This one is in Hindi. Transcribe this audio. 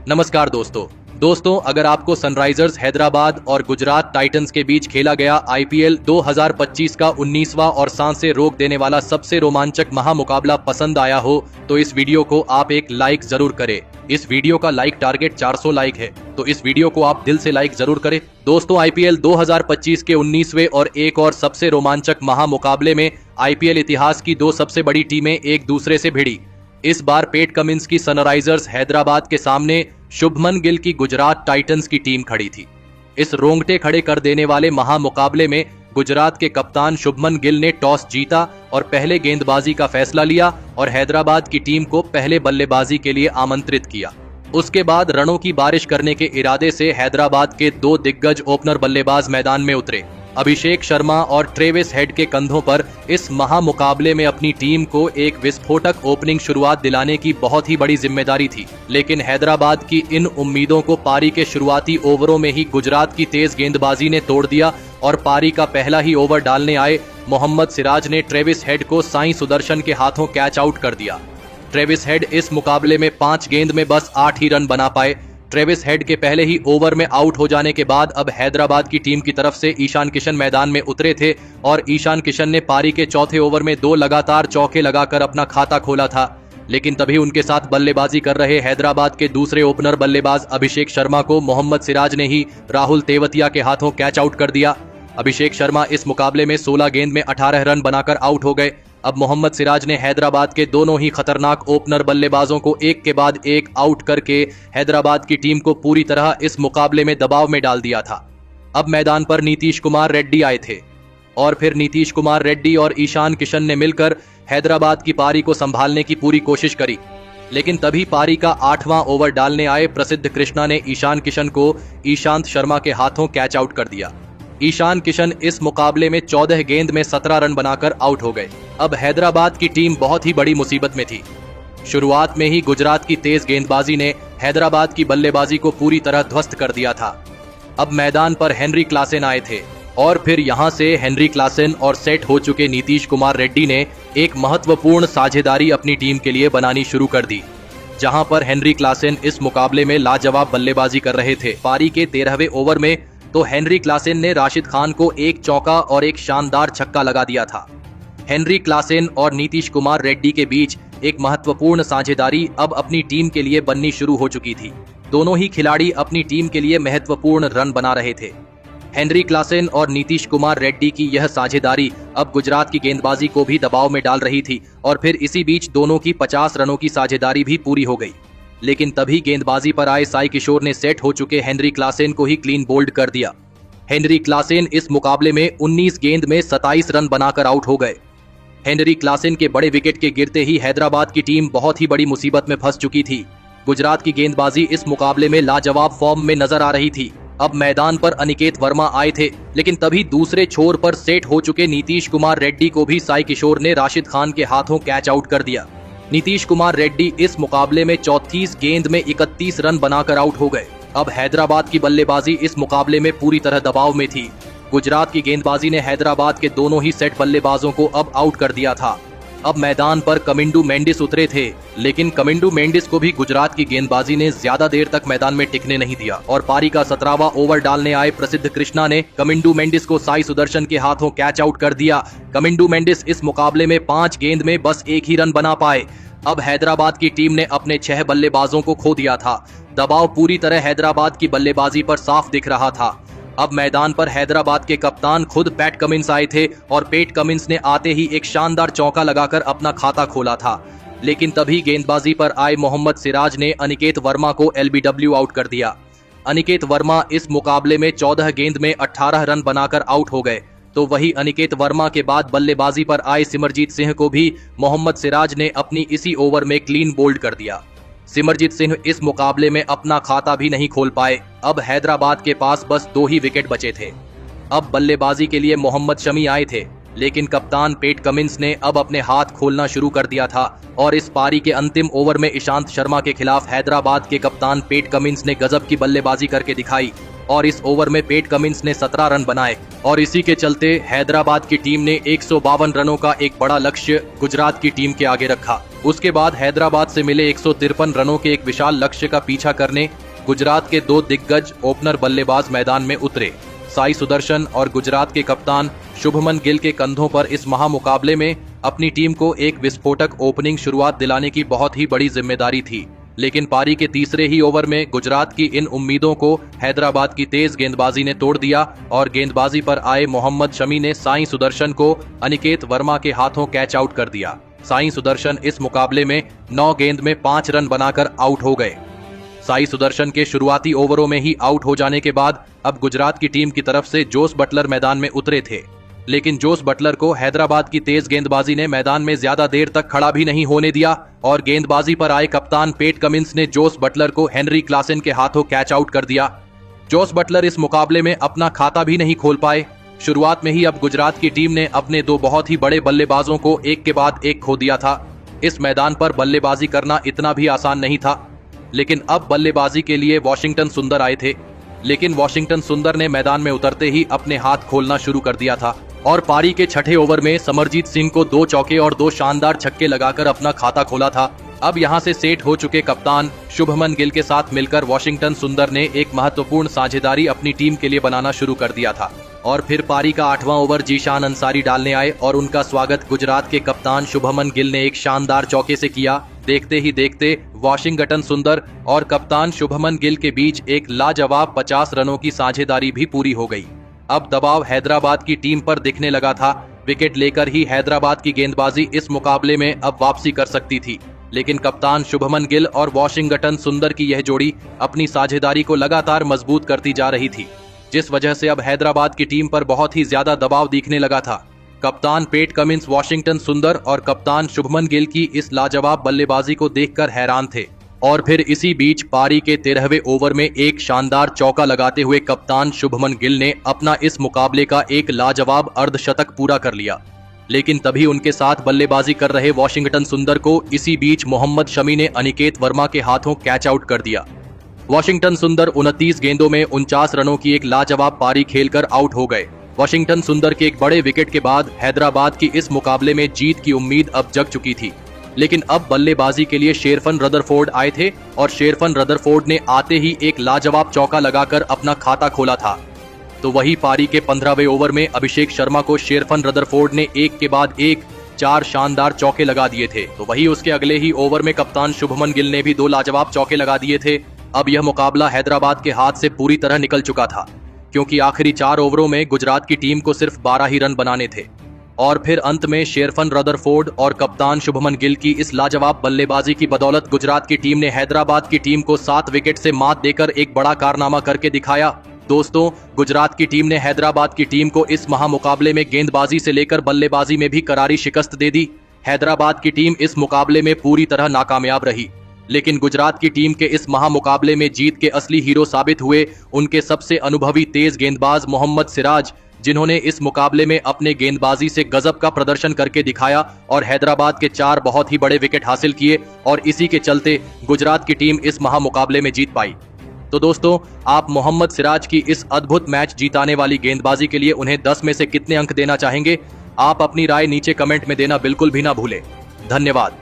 नमस्कार दोस्तों अगर आपको सनराइजर्स हैदराबाद और गुजरात टाइटंस के बीच खेला गया आईपीएल 2025 का 19वां और सांसें रोक देने वाला सबसे रोमांचक महामुकाबला पसंद आया हो तो इस वीडियो को आप एक लाइक जरूर करें। इस वीडियो का लाइक टारगेट 400 लाइक है, तो इस वीडियो को आप दिल से लाइक जरूर करें। दोस्तों, आईपीएल 2025 के 19वें और एक और सबसे रोमांचक महामुकाबले में आईपीएल इतिहास की दो सबसे बड़ी टीमें एक दूसरे से भिड़ी। इस बार पैट कमिंस की सनराइजर्स हैदराबाद के सामने शुभमन गिल की गुजरात टाइटंस की टीम खड़ी थी। इस रोंगटे खड़े कर देने वाले महामुकाबले में गुजरात के कप्तान शुभमन गिल ने टॉस जीता और पहले गेंदबाजी का फैसला लिया और हैदराबाद की टीम को पहले बल्लेबाजी के लिए आमंत्रित किया। उसके बाद रनों की बारिश करने के इरादे से हैदराबाद के दो दिग्गज ओपनर बल्लेबाज मैदान में उतरे। अभिषेक शर्मा और ट्रेविस हेड के कंधों पर इस महामुकाबले में अपनी टीम को एक विस्फोटक ओपनिंग शुरुआत दिलाने की बहुत ही बड़ी जिम्मेदारी थी, लेकिन हैदराबाद की इन उम्मीदों को पारी के शुरुआती ओवरों में ही गुजरात की तेज गेंदबाजी ने तोड़ दिया और पारी का पहला ही ओवर डालने आए मोहम्मद सिराज ने ट्रेविस हेड को साई सुदर्शन के हाथों कैच आउट कर दिया। ट्रेविस हेड इस मुकाबले में 5 गेंद में बस 8 ही रन बना पाए। ट्रेविस हेड के पहले ही ओवर में आउट हो जाने के बाद अब हैदराबाद की टीम की तरफ से ईशान किशन मैदान में उतरे थे और ईशान किशन ने पारी के चौथे ओवर में 2 लगातार चौके लगाकर अपना खाता खोला था। लेकिन तभी उनके साथ बल्लेबाजी कर रहे हैदराबाद के दूसरे ओपनर बल्लेबाज अभिषेक शर्मा को मोहम्मद सिराज ने ही राहुल तेवतिया के हाथों कैच आउट कर दिया। अभिषेक शर्मा इस मुकाबले में 16 गेंद में 18 रन बनाकर आउट हो गए। अब मोहम्मद सिराज ने हैदराबाद के दोनों ही खतरनाक ओपनर बल्लेबाजों को एक के बाद एक आउट करके हैदराबाद की टीम को पूरी तरह इस मुकाबले में दबाव में डाल दिया था। अब मैदान पर नीतीश कुमार रेड्डी आए थे और फिर नीतीश कुमार रेड्डी और ईशान किशन ने मिलकर हैदराबाद की पारी को संभालने की पूरी कोशिश करी, लेकिन तभी पारी का 8वां ओवर डालने आए प्रसिद्ध कृष्णा ने ईशान किशन को ईशांत शर्मा के हाथों कैच आउट कर दिया। ईशान किशन इस मुकाबले में 14 गेंद में 17 रन बनाकर आउट हो गए। अब हैदराबाद की टीम बहुत ही बड़ी मुसीबत में थी। शुरुआत में ही गुजरात की तेज गेंदबाजी ने हैदराबाद की बल्लेबाजी को पूरी तरह ध्वस्त कर दिया था। अब मैदान पर हेनरी क्लासेन आए थे और फिर यहां से हेनरी क्लासेन और सेट हो चुके नीतीश कुमार रेड्डी ने एक महत्वपूर्ण साझेदारी अपनी टीम के लिए बनानी शुरू कर दी, जहां पर हेनरी क्लासेन इस मुकाबले में लाजवाब बल्लेबाजी कर रहे थे। पारी के 13वें ओवर में तो हेनरी क्लासेन ने राशिद खान को एक चौका और एक शानदार छक्का लगा दिया था। हेनरी क्लासेन और नीतीश कुमार रेड्डी के बीच एक महत्वपूर्ण साझेदारी अब अपनी टीम के लिए बननी शुरू हो चुकी थी। दोनों ही खिलाड़ी अपनी टीम के लिए महत्वपूर्ण रन बना रहे थे। हेनरी क्लासेन और नीतीश कुमार रेड्डी की यह साझेदारी अब गुजरात की गेंदबाजी को भी दबाव में डाल रही थी और फिर इसी बीच दोनों की 50 रनों की साझेदारी भी पूरी हो गई। लेकिन तभी गेंदबाजी पर आए साई किशोर ने सेट हो चुके हेनरी क्लासेन को ही क्लीन बोल्ड कर दिया। हेनरी क्लासेन इस मुकाबले में 19 गेंद में 27 रन बनाकर आउट हो गए। हेनरी क्लासेन के बड़े विकेट के गिरते ही हैदराबाद की टीम बहुत ही बड़ी मुसीबत में फंस चुकी थी। गुजरात की गेंदबाजी इस मुकाबले में लाजवाब फॉर्म में नजर आ रही थी। अब मैदान पर अनिकेत वर्मा आए थे, लेकिन तभी दूसरे छोर पर सेट हो चुके नीतीश कुमार रेड्डी को भी साई किशोर ने राशिद खान के हाथों कैच आउट कर दिया। नीतीश कुमार रेड्डी इस मुकाबले में 34 गेंद में 31 रन बनाकर आउट हो गए। अब हैदराबाद की बल्लेबाजी इस मुकाबले में पूरी तरह दबाव में थी। गुजरात की गेंदबाजी ने हैदराबाद के दोनों ही सेट बल्लेबाजों को अब आउट कर दिया था। अब मैदान पर कमिंडू मेंडिस उतरे थे, लेकिन कमिंडू मेंडिस को भी गुजरात की गेंदबाजी ने ज्यादा देर तक मैदान में टिकने नहीं दिया और पारी का 17वां ओवर डालने आए प्रसिद्ध कृष्णा ने कमिंडू मेंडिस को साई सुदर्शन के हाथों कैच आउट कर दिया। कमिंडू मेंडिस इस मुकाबले में 5 गेंद में बस 1 ही रन बना पाए। अब हैदराबाद की टीम ने अपने 6 बल्लेबाजों को खो दिया था। दबाव पूरी तरह हैदराबाद की बल्लेबाजी पर साफ दिख रहा था। अब मैदान पर हैदराबाद के कप्तान खुद पैट कमिंस आए थे और पैट कमिंस ने आते ही एक शानदार चौका लगाकर अपना खाता खोला था। लेकिन तभी गेंदबाजी पर आए मोहम्मद सिराज ने अनिकेत वर्मा को एलबीडब्ल्यू आउट कर दिया। अनिकेत वर्मा इस मुकाबले में 14 गेंद में 18 रन बनाकर आउट हो गए। तो वही अनिकेत वर्मा के बाद बल्लेबाजी पर आए सिमरजीत सिंह को भी मोहम्मद सिराज ने अपनी इसी ओवर में क्लीन बोल्ड कर दिया। सिमरजीत सिंह इस मुकाबले में अपना खाता भी नहीं खोल पाए। अब हैदराबाद के पास बस 2 ही विकेट बचे थे। अब बल्लेबाजी के लिए मोहम्मद शमी आए थे लेकिन कप्तान पैट कमिंस ने अब अपने हाथ खोलना शुरू कर दिया था और इस पारी के अंतिम ओवर में ईशांत शर्मा के खिलाफ हैदराबाद के कप्तान पैट कमिंस ने गजब की बल्लेबाजी करके दिखाई और इस ओवर में पैट कमिंस ने 17 रन बनाए और इसी के चलते हैदराबाद की टीम ने 152 रनों का एक बड़ा लक्ष्य गुजरात की टीम के आगे रखा। उसके बाद हैदराबाद से मिले 153 रनों के एक विशाल लक्ष्य का पीछा करने गुजरात के दो दिग्गज ओपनर बल्लेबाज मैदान में उतरे। साई सुदर्शन और गुजरात के कप्तान शुभमन गिल के कंधों पर इस महामुकाबले में अपनी टीम को एक विस्फोटक ओपनिंग शुरुआत दिलाने की बहुत ही बड़ी जिम्मेदारी थी। लेकिन पारी के तीसरे ही ओवर में गुजरात की इन उम्मीदों को हैदराबाद की तेज गेंदबाजी ने तोड़ दिया और गेंदबाजी पर आए मोहम्मद शमी ने साई सुदर्शन को अनिकेत वर्मा के हाथों कैच आउट कर दिया। साई सुदर्शन इस मुकाबले में 9 गेंद में 5 रन बनाकर आउट हो गए। साई सुदर्शन के शुरुआती ओवरों में ही आउट हो जाने के बाद अब गुजरात की टीम की तरफ से जोस बटलर मैदान में उतरे थे, लेकिन जोस बटलर को हैदराबाद की तेज गेंदबाजी ने मैदान में ज्यादा देर तक खड़ा भी नहीं होने दिया और गेंदबाजी पर आए कप्तान पैट कमिंस ने जोस बटलर को हेनरी क्लासन के हाथों कैच आउट कर दिया। जोस बटलर इस मुकाबले में अपना खाता भी नहीं खोल पाए। शुरुआत में ही अब गुजरात की टीम ने अपने दो बहुत ही बड़े बल्लेबाजों को एक के बाद एक खो दिया था। इस मैदान पर बल्लेबाजी करना इतना भी आसान नहीं था, लेकिन अब बल्लेबाजी के लिए वॉशिंगटन सुंदर आए थे। लेकिन वॉशिंगटन सुंदर ने मैदान में उतरते ही अपने हाथ खोलना शुरू कर दिया था और पारी के छठे ओवर में समरजीत सिंह को 2 चौके और 2 शानदार छक्के लगाकर अपना खाता खोला था। अब यहां से सेट हो चुके कप्तान शुभमन गिल के साथ मिलकर वॉशिंगटन सुंदर ने एक महत्वपूर्ण साझेदारी अपनी टीम के लिए बनाना शुरू कर दिया था और फिर पारी का 8वां ओवर जीशान अंसारी डालने आए और उनका स्वागत गुजरात के कप्तान शुभमन गिल ने एक शानदार चौके से किया। देखते ही देखते वॉशिंगटन सुंदर और कप्तान शुभमन गिल के बीच एक लाजवाब 50 रनों की साझेदारी भी पूरी हो गई। अब दबाव हैदराबाद की टीम पर दिखने लगा था। विकेट लेकर ही हैदराबाद की गेंदबाजी इस मुकाबले में अब वापसी कर सकती थी, लेकिन कप्तान शुभमन गिल और वॉशिंगटन सुंदर की यह जोड़ी अपनी साझेदारी को लगातार मजबूत करती जा रही थी, जिस वजह से अब हैदराबाद की टीम पर बहुत ही ज्यादा दबाव दिखने लगा था। कप्तान पैट कमिंस वॉशिंगटन सुंदर और कप्तान शुभमन गिल की इस लाजवाब बल्लेबाजी को देखकर हैरान थे और फिर इसी बीच पारी के 13वें ओवर में एक शानदार चौका लगाते हुए कप्तान शुभमन गिल ने अपना इस मुकाबले का एक लाजवाब अर्धशतक पूरा कर लिया। लेकिन तभी उनके साथ बल्लेबाजी कर रहे वॉशिंगटन सुंदर को इसी बीच मोहम्मद शमी ने अनिकेत वर्मा के हाथों कैच आउट कर दिया। वॉशिंगटन सुंदर 29 गेंदों में 49 रनों की एक लाजवाब पारी खेलकर आउट हो गए। वॉशिंगटन सुंदर के एक बड़े विकेट के बाद हैदराबाद की इस मुकाबले में जीत की उम्मीद अब जग चुकी थी, लेकिन अब बल्लेबाजी के लिए शेरफन रदरफोर्ड आए थे और शेरफन रदरफोर्ड ने आते ही एक लाजवाब चौका लगाकर अपना खाता खोला था। तो वही पारी के 15वें ओवर में अभिषेक शर्मा को शेरफन रदरफोर्ड ने एक के बाद एक 4 शानदार चौके लगा दिए थे। तो वही उसके अगले ही ओवर में कप्तान शुभमन गिल ने भी 2 लाजवाब चौके लगा दिए थे। अब यह मुकाबला हैदराबाद के हाथ से पूरी तरह निकल चुका था, क्योंकि आखिरी 4 ओवरों में गुजरात की टीम को सिर्फ 12 ही रन बनाने थे और फिर अंत में शेरफन रदरफोर्ड और कप्तान शुभमन गिल की इस लाजवाब बल्लेबाजी की बदौलत गुजरात की टीम ने हैदराबाद की टीम को 7 विकेट से मात देकर एक बड़ा कारनामा करके दिखाया। दोस्तों, गुजरात की टीम ने हैदराबाद की टीम को इस महामुकाबले में गेंदबाजी से लेकर बल्लेबाजी में भी करारी शिकस्त दे दी। हैदराबाद की टीम इस मुकाबले में पूरी तरह नाकामयाब रही, लेकिन गुजरात की टीम के इस महामुकाबले में जीत के असली हीरो साबित हुए उनके सबसे अनुभवी तेज गेंदबाज मोहम्मद सिराज, जिन्होंने इस मुकाबले में अपने गेंदबाजी से गजब का प्रदर्शन करके दिखाया और हैदराबाद के 4 बहुत ही बड़े विकेट हासिल किए और इसी के चलते गुजरात की टीम इस महामुकाबले में जीत पाई। तो दोस्तों, आप मोहम्मद सिराज की इस अद्भुत मैच जीताने वाली गेंदबाजी के लिए उन्हें 10 में से कितने अंक देना चाहेंगे? आप अपनी राय नीचे कमेंट में देना बिल्कुल भी ना भूलें। धन्यवाद।